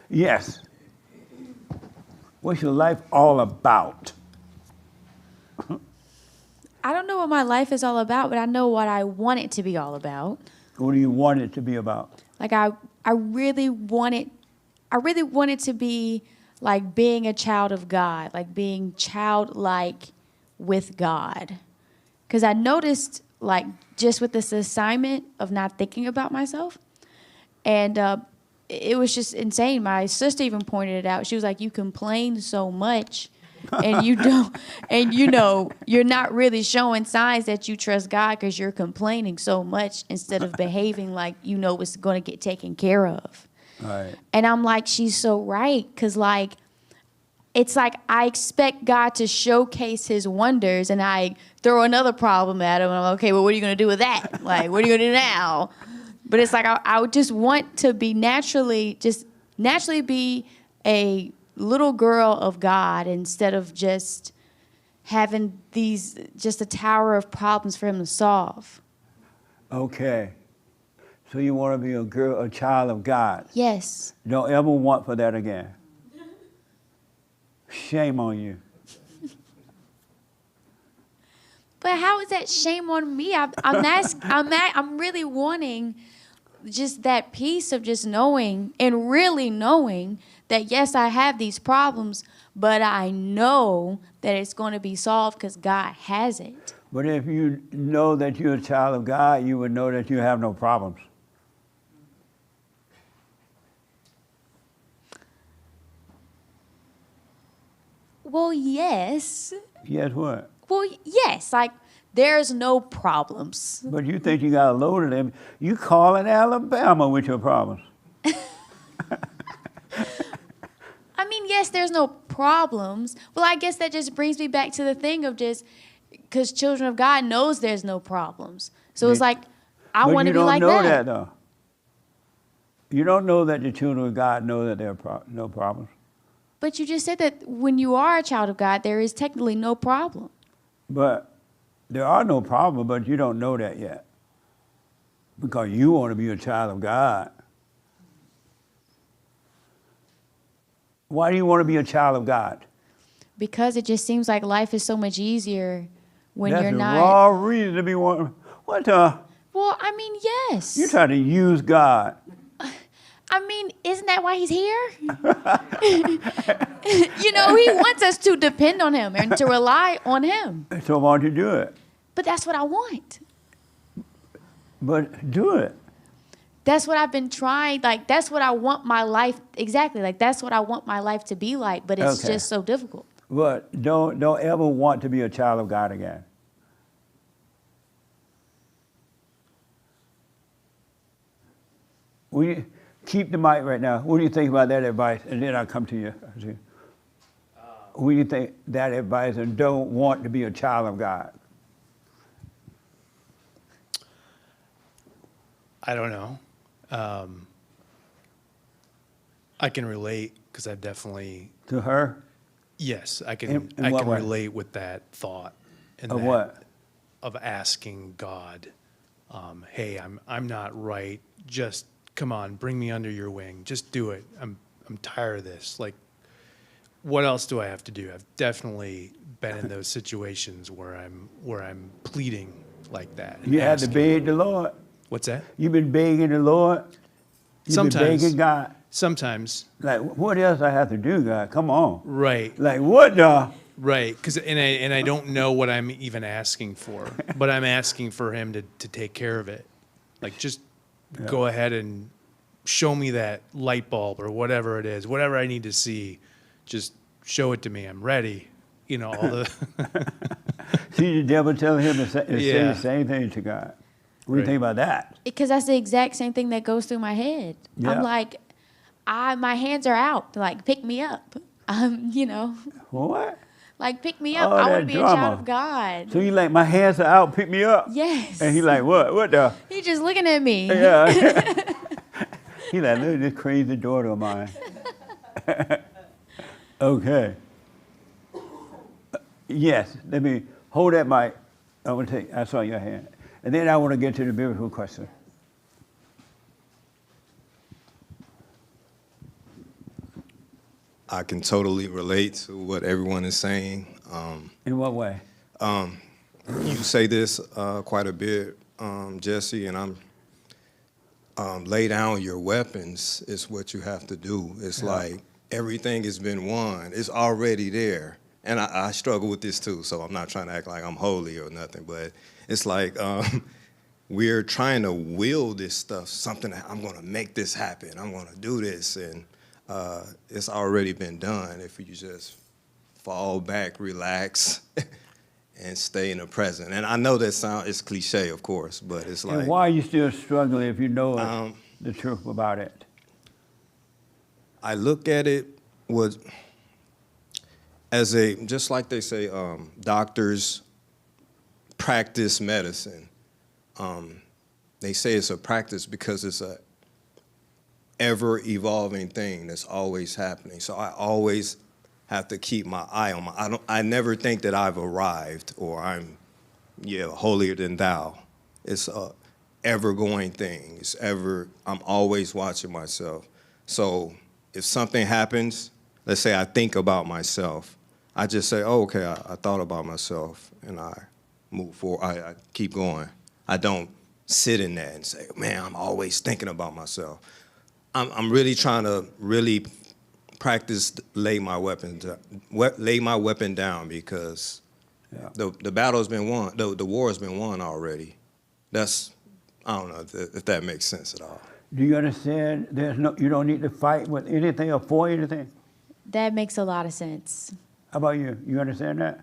Yes. What's your life all about? I don't know what my life is all about, but I know what I want it to be all about. What do you want it to be about? Like I really want it to be like being a child of God, like being childlike with God. Because I noticed, like, just with this assignment of not thinking about myself, and it was just insane. My sister even pointed it out. She was like, "You complain so much, and you don't, and you're not really showing signs that you trust God because you're complaining so much instead of behaving like you know it's going to get taken care of." Right. And I'm like, she's so right, because like, it's like I expect God to showcase his wonders, and I throw another problem at him, and I'm like, okay, well, what are you going to do with that? Like, what are you going to do now? But it's like I would just want to be naturally be a little girl of God instead of just having just a tower of problems for him to solve. Okay. So you want to be a child of God. Yes. Don't ever want for that again. Shame on you. But how is that shame on me? I'm really wanting just that peace of just knowing and really knowing that yes, I have these problems, but I know that it's going to be solved because God has it. But if you know that you're a child of God, you would know that you have no problems. Well, yes. Yes, what? Well, yes. Like, there's no problems. But you think you got a load of them. You calling Alabama with your problems. I mean, yes, there's no problems. Well, I guess that just brings me back to the thing of just, because children of God knows there's no problems. So it's like, I want to be like that. But you don't know that, though. You don't know that the children of God know that there are no problems. But you just said that when you are a child of God, there is technically no problem. But there are no problems, but you don't know that yet. Because you want to be a child of God. Why do you want to be a child of God? Because it just seems like life is so much easier when you're not. That's the raw reason to be one. What the? Well, I mean, yes. You're trying to use God. I mean, isn't that why he's here? He wants us to depend on him and to rely on him. So why don't you do it? But that's what I want. But do it. That's what I've been trying. Like, that's what I want my life, exactly. Like, that's what I want my life to be like, but it's just so difficult. But don't ever want to be a child of God again. Keep the mic right now. What do you think about that advice? And then I'll come to you. What do you think that advice and don't want to be a child of God? I don't know. I can relate because I've definitely. To her? Yes, I can. In I what can way? relate with that thought. And Of that, what? Of asking God, "Hey, I'm not right. Just come on, bring me under your wing. Just do it. I'm tired of this. Like, what else do I have to do?" I've definitely been in those situations where I'm pleading like that. You had to asking. beg the Lord. What's that? You've been begging the Lord. You've Sometimes. been begging God. Sometimes. Like, what else I have to do, God? Come on. Right. Like, what the? Right, because I don't know what I'm even asking for, but I'm asking for him to take care of it. Like, just go ahead and show me that light bulb or whatever it is, whatever I need to see. Just show it to me. I'm ready. All the. See the devil telling him to say Yeah. the same thing to God. What do you Right. think about that? Because that's the exact same thing that goes through my head. Yeah. I'm like, my hands are out. Like, pick me up. What? Like, pick me up. Oh, I want that to be a drama. child of God. So you like, my hands are out, pick me up? Yes. And he like, what? What the? He just looking at me. Yeah. He like, look at this crazy daughter of mine. Okay. Yes, let me hold that mic. I saw your hand. And then I want to get to the biblical question. I can totally relate to what everyone is saying. In what way? You say this quite a bit, Jesse, and lay down your weapons is what you have to do. It's like everything has been won. It's already there. And I struggle with this too, so I'm not trying to act like I'm holy or nothing, but it's like we're trying to will this stuff, something that I'm gonna make this happen, I'm gonna do this, and it's already been done if you just fall back, relax, and stay in the present. And I know that it's cliche, of course, but it's like. And why are you still struggling if you know the truth about it? I look at it as just like they say, doctors practice medicine. They say it's a practice because it's a ever-evolving thing that's always happening. So I always have to keep my eye on I never think that I've arrived or I'm, holier than thou. It's a ever-going thing. I'm always watching myself. So if something happens, let's say I think about myself, I just say, oh, okay, I thought about myself, and I move forward. I keep going. I don't sit in that and say, man, I'm always thinking about myself. I'm really trying to practice lay my weapon down because the battle's been won. The war's been won already. I don't know if that makes sense at all. Do you understand you don't need to fight with anything or for anything? That makes a lot of sense. How about you? You understand that?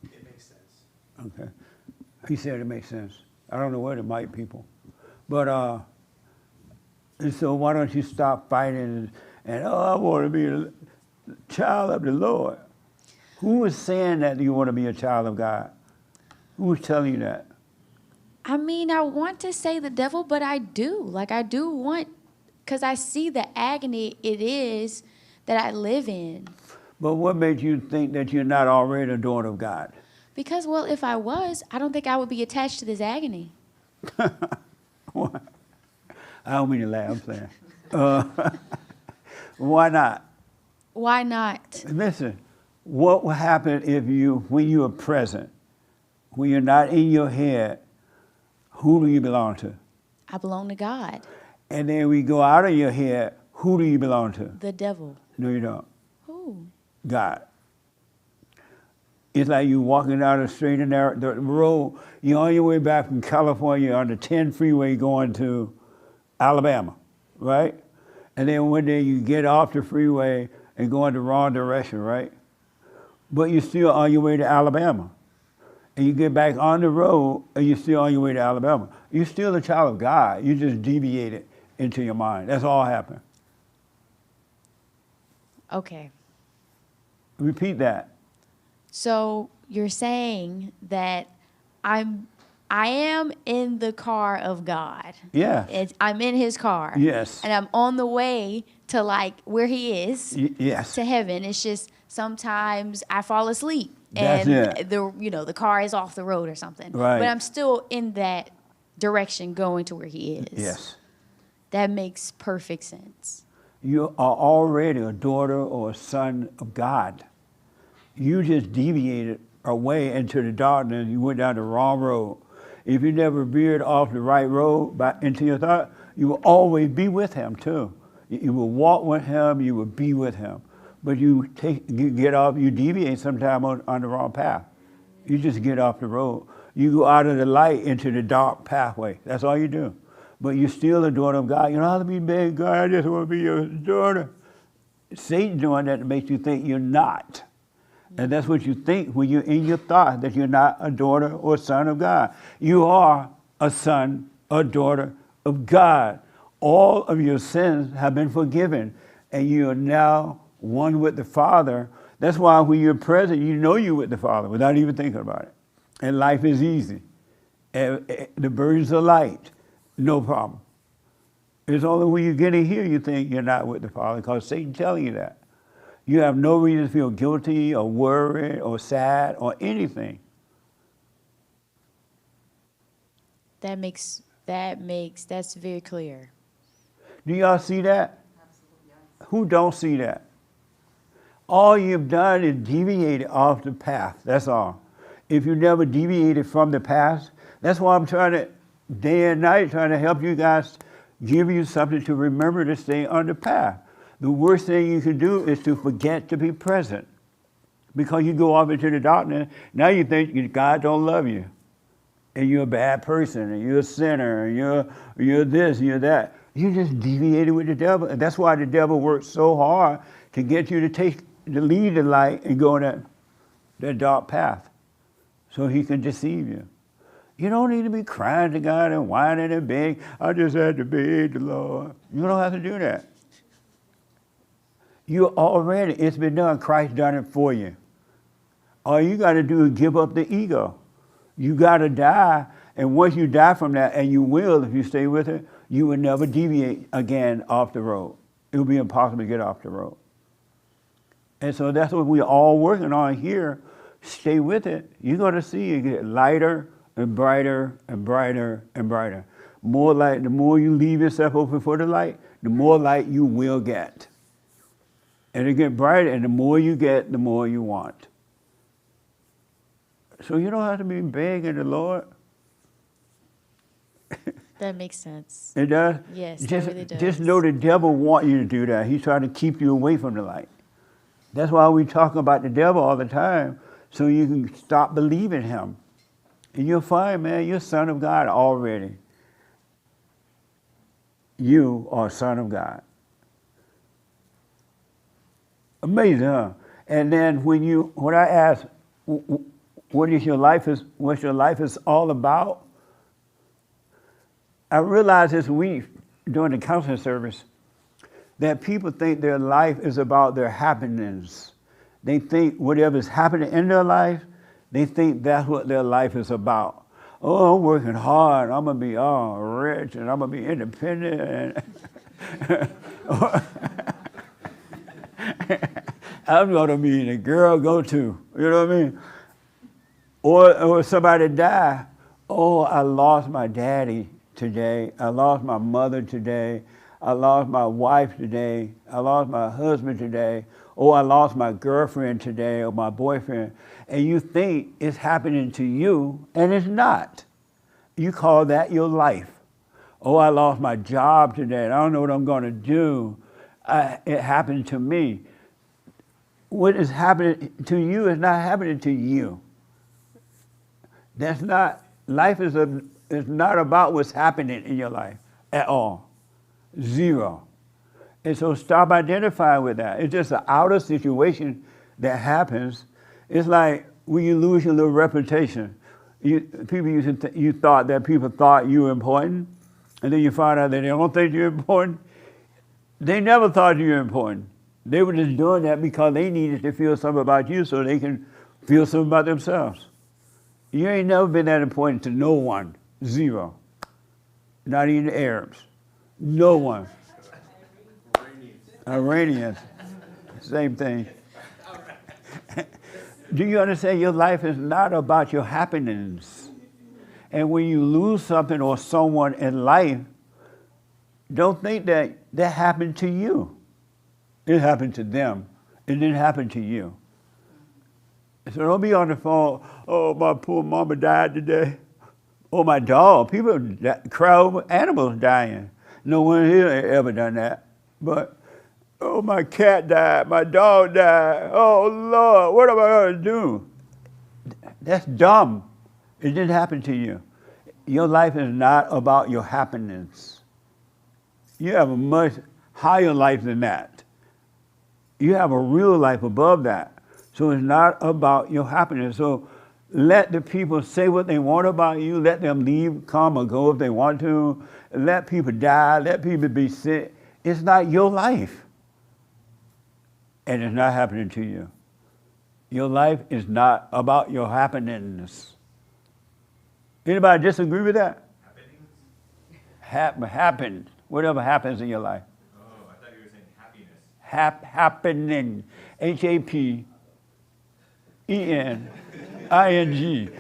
It makes sense. Okay. He said it makes sense. I don't know where to mic people. But, and so why don't you stop fighting and I want to be a child of the Lord. Who is saying that you want to be a child of God? Who's telling you that? I mean, I want to say the devil, but I do. Like, I do want, because I see the agony it is that I live in. But what made you think that you're not already a daughter of God? Because, well, if I was, I don't think I would be attached to this agony. I don't mean to laugh, I'm saying. Why not? Why not? Listen, what will happen when you are present, when you're not in your head, who do you belong to? I belong to God. And then we go out of your head, who do you belong to? The devil. No, you don't. Who? God. It's like you walking down the straight and narrow, the road, you're on your way back from California on the 10 freeway going to Alabama, right? And then one day you get off the freeway and go in the wrong direction, right? But you're still on your way to Alabama. And you get back on the road and you're still on your way to Alabama. You're still a child of God. You just deviated into your mind. That's all happened. Okay. Repeat that. So you're saying that I am in the car of God. Yes. I'm in his car. Yes. And I'm on the way to like where he is. Yes. To heaven. It's just sometimes I fall asleep That's and it. the car is off the road or something. Right. But I'm still in that direction going to where he is. Yes. That makes perfect sense. You are already a daughter or a son of God. You just deviated away into the darkness. You went down the wrong road. If you never veered off the right road into your thought, you will always be with him too. You will walk with him. You will be with him. But you get off. You deviate sometime on the wrong path. You just get off the road. You go out of the light into the dark pathway. That's all you do. But you're still a daughter of God. You don't have to be big, God, I just want to be your daughter. Satan's doing that to make you think you're not. And that's what you think when you're in your thought, that you're not a daughter or son of God. You are a son or daughter of God. All of your sins have been forgiven, and you are now one with the Father. That's why when you're present, you know you're with the Father without even thinking about it. And life is easy. And the burdens are light. No problem. It's only when you get in here you think you're not with the Father, because Satan's telling you that. You have no reason to feel guilty or worried or sad or anything. That's very clear. Do y'all see that? Who don't see that? All you've done is deviated off the path. That's all. If you never deviated from the past, that's why I'm trying to, day and night, trying to help you guys, give you something to remember to stay on the path. The worst thing you can do is to forget to be present. Because you go off into the darkness, now you think God don't love you. And you're a bad person, and you're a sinner, and you're this, you're that. You just deviated with the devil. And that's why the devil works so hard to get you to leave the light and go on that dark path. So he can deceive you. You don't need to be crying to God and whining and begging. I just had to beg the Lord. You don't have to do that. It's been done. Christ done it for you. All you got to do is give up the ego. You got to die, and once you die from that, and you will if you stay with it, you will never deviate again off the road. It will be impossible to get off the road. And so that's what we're all working on here. Stay with it. You're going to see it get lighter and brighter and brighter and brighter. More light, the more you leave yourself open for the light, the more light you will get. And it gets brighter, and the more you get, the more you want. So you don't have to be begging the Lord. That makes sense. It does? Yes, just, it really does. Just know the devil wants you to do that. He's trying to keep you away from the light. That's why we talk about the devil all the time, so you can stop believing him. And you'll find, man, you're a son of God already. You are a son of God. Amazing, huh? And then when I ask, what your life is all about, I realized this week during the counseling service that people think their life is about their happenings. They think whatever's happening in their life, they think that's what their life is about. Oh, I'm working hard. I'm going to be all rich, and I'm going to be independent. I'm going to be the girl go-to. You know what I mean? Or somebody die. Oh, I lost my daddy today. I lost my mother today. I lost my wife today. I lost my husband today. Oh, I lost my girlfriend today or my boyfriend. And you think it's happening to you, and it's not. You call that your life. Oh, I lost my job today, and I don't know what I'm going to do. It happened to me. What is happening to you is not happening to you. Life is not about what's happening in your life at all. Zero. And so stop identifying with that. It's just an outer situation that happens. It's like when you lose your little reputation. You thought that people thought you were important, and then you find out that they don't think you're important. They never thought you were important. They were just doing that because they needed to feel something about you so they can feel something about themselves. You ain't never been that important to no one. Zero. Not even the Arabs. No one. Iranians. Same thing. Do you understand your life is not about your happenings? And when you lose something or someone in life, don't think that happened to you. It happened to them. It didn't happen to you. So don't be on the phone, oh, my poor mama died today. Oh, my dog. People cry over animals dying. No one here ever done that. But, oh, my cat died. My dog died. Oh, Lord, what am I going to do? That's dumb. It didn't happen to you. Your life is not about your happenings. You have a much higher life than that. You have a real life above that. So it's not about your happiness. So let the people say what they want about you. Let them leave, come or go if they want to. Let people die. Let people be sick. It's not your life. And it's not happening to you. Your life is not about your happenings. Anybody disagree with that? Happen. Whatever happens in your life. Oh, I thought you were saying happiness. Happening. H-A-P-E-N-I-N-G.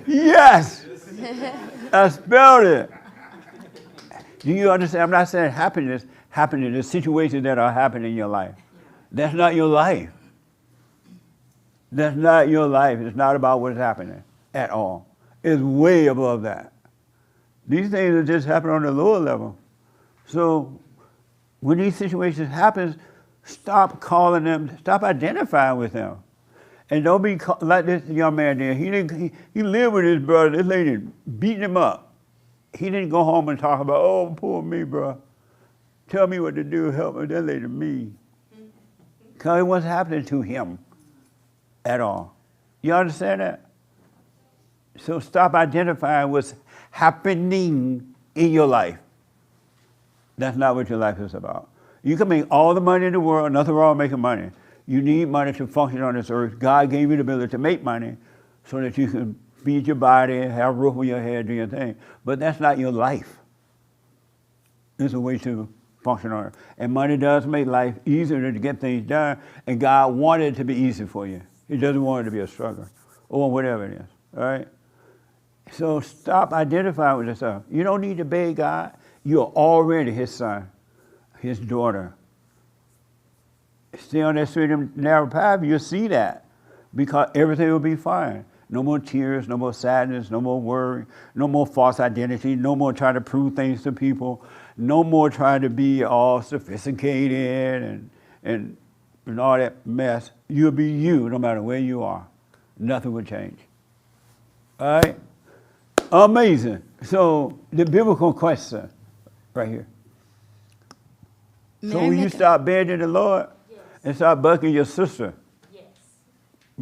Yes! I spelled it. Do you understand? I'm not saying happiness. Happening. The situations that are happening in your life. That's not your life. That's not your life. It's not about what's happening at all. It's way above that. These things are just happening on the lower level. So when these situations happen, stop calling them, stop identifying with them. And don't be like this young man there. He lived with his brother. This lady beating him up. He didn't go home and talk about, oh, poor me, bro. Tell me what to do, help me. That lady me. Because it wasn't happening to him at all. You understand that? So stop identifying what's happening in your life. That's not what your life is about. You can make all the money in the world, nothing wrong with making money. You need money to function on this earth. God gave you the ability to make money so that you can feed your body, have a roof over your head, do your thing. But that's not your life. It's a way to function on it. And money does make life easier to get things done, and God wanted it to be easy for you. He doesn't want it to be a struggle or whatever it is, all right? So stop identifying with yourself. You don't need to beg God. You're already his son, his daughter. Stay on that straight and narrow path, you'll see that, because everything will be fine. No more tears, no more sadness, no more worry, no more false identity, no more trying to prove things to people, no more trying to be all sophisticated and all that mess. You'll be you no matter where you are. Nothing will change. All right? Amazing. So the biblical question right here. So when you start begging the Lord and start bucking your sister. Yes.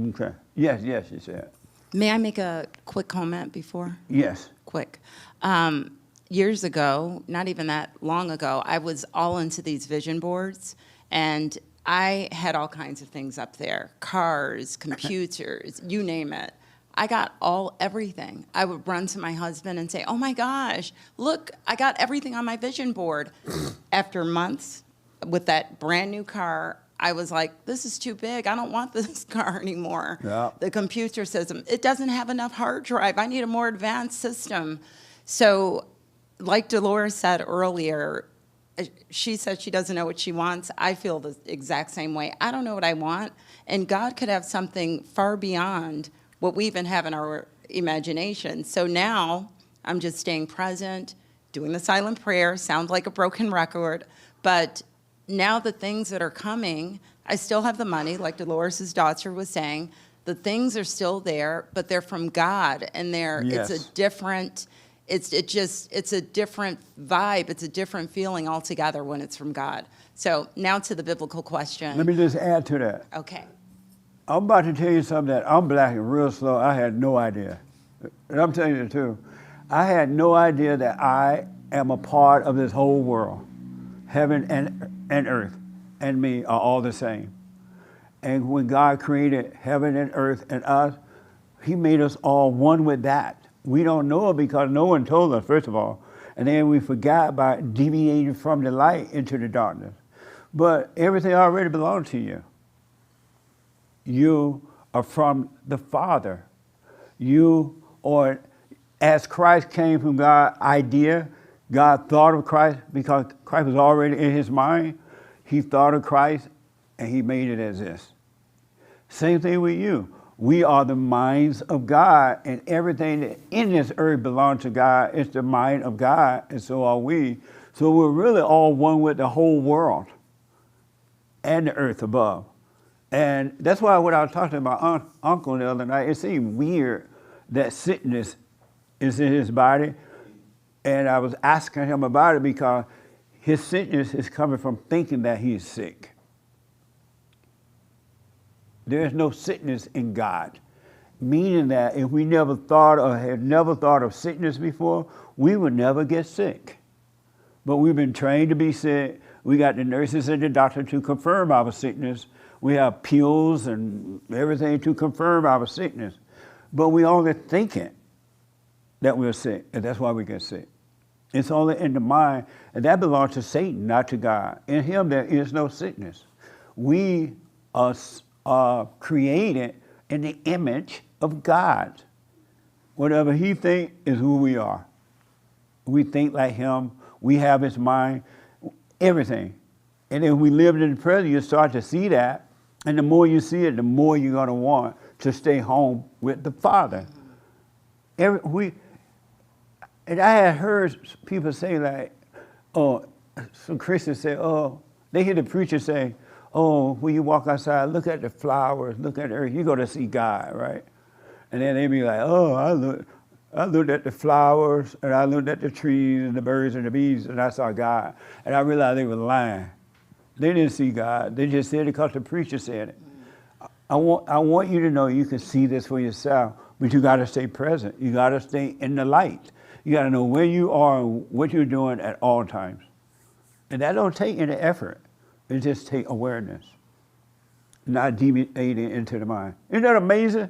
Okay. Yes, yes, you said. May I make a quick comment before? Yes. Quick. Years ago, not even that long ago, I was all into these vision boards, and I had all kinds of things up there, cars, computers, you name it. I got everything. I would run to my husband and say, oh my gosh, look, I got everything on my vision board. After months with that brand new car, I was like, this is too big. I don't want this car anymore. Yeah. The computer system, it doesn't have enough hard drive. I need a more advanced system. So like Dolores said earlier, she said she doesn't know what she wants. I feel the exact same way. I don't know what I want. And God could have something far beyond what we even have in our imagination. So now I'm just staying present, doing the silent prayer, sound like a broken record. But now the things that are coming, I still have the money, like Dolores' daughter was saying. The things are still there, but they're from God, and Yes. it's a different. It's a different vibe. It's a different feeling altogether when it's from God. So now to the biblical question. Let me just add to that. Okay. I'm about to tell you something that I'm black and real slow. I had no idea. And I'm telling you the truth. I had no idea that I am a part of this whole world. Heaven and earth and me are all the same. And when God created heaven and earth and us, he made us all one with that. We don't know it because no one told us, first of all. And then we forgot by deviating from the light into the darkness. But everything already belongs to you. You are from the Father. You are, as Christ came from God's idea, God thought of Christ because Christ was already in his mind. He thought of Christ and he made it as this. Same thing with you. We are the minds of God, and everything that in this earth belongs to God. It's the mind of God, and so are we. So we're really all one with the whole world and the earth above. And that's why when I was talking to my uncle the other night, it seemed weird that sickness is in his body. And I was asking him about it because his sickness is coming from thinking that he's sick. There's no sickness in God. Meaning that if we never thought or had never thought of sickness before, we would never get sick. But we've been trained to be sick. We got the nurses and the doctor to confirm our sickness. We have pills and everything to confirm our sickness. But we only think it that we're sick, and that's why we get sick. It's only in the mind, and that belongs to Satan, not to God. In him there is no sickness. We are created in the image of God. Whatever he thinks is who we are. We think like him. We have his mind. Everything And if we lived in the present, you start to see that. And the more you see it, the more you're going to want to stay home with the Father. And I had heard people say like, oh, some Christians say, oh, they hear the preacher say, oh, when you walk outside, look at the flowers, look at the earth, you're going to see God, right? And then they be like, oh, I looked at the flowers, and I looked at the trees and the birds and the bees, and I saw God. And I realized they were lying. They didn't see God. They just said it because the preacher said it. I want you to know you can see this for yourself, but you got to stay present. You got to stay in the light. You got to know where you are and what you're doing at all times. And that don't take any effort. It just take awareness, not deviating into the mind. Isn't that amazing?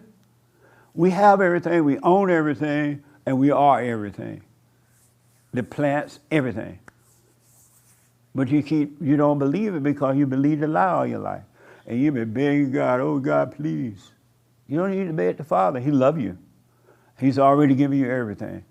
We have everything, we own everything, and we are everything. The plants, everything. But you don't believe it because you believe the lie all your life. And you've been begging God, oh God, please. You don't need to beg the Father. He loves you. He's already given you everything.